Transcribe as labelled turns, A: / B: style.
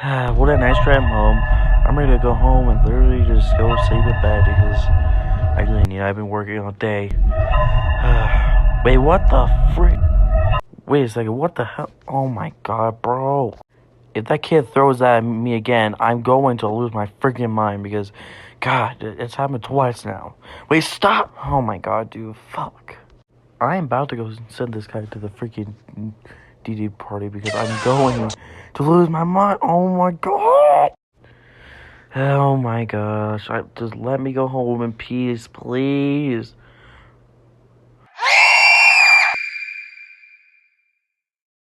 A: What a nice drive home. I'm ready to go home and literally just go sleep in bed because I really need it. I've been working all day. Wait, what the frick? Wait a second, what the hell? Oh my god, bro. If that kid throws that at me again, I'm going to lose my freaking mind because, God, it's happened twice now. Wait, stop! Oh my god, dude, fuck. I'm about to go send this guy to the freaking DD party because I'm going to lose my mind. Oh my god! Oh my gosh, just let me go home in peace, please.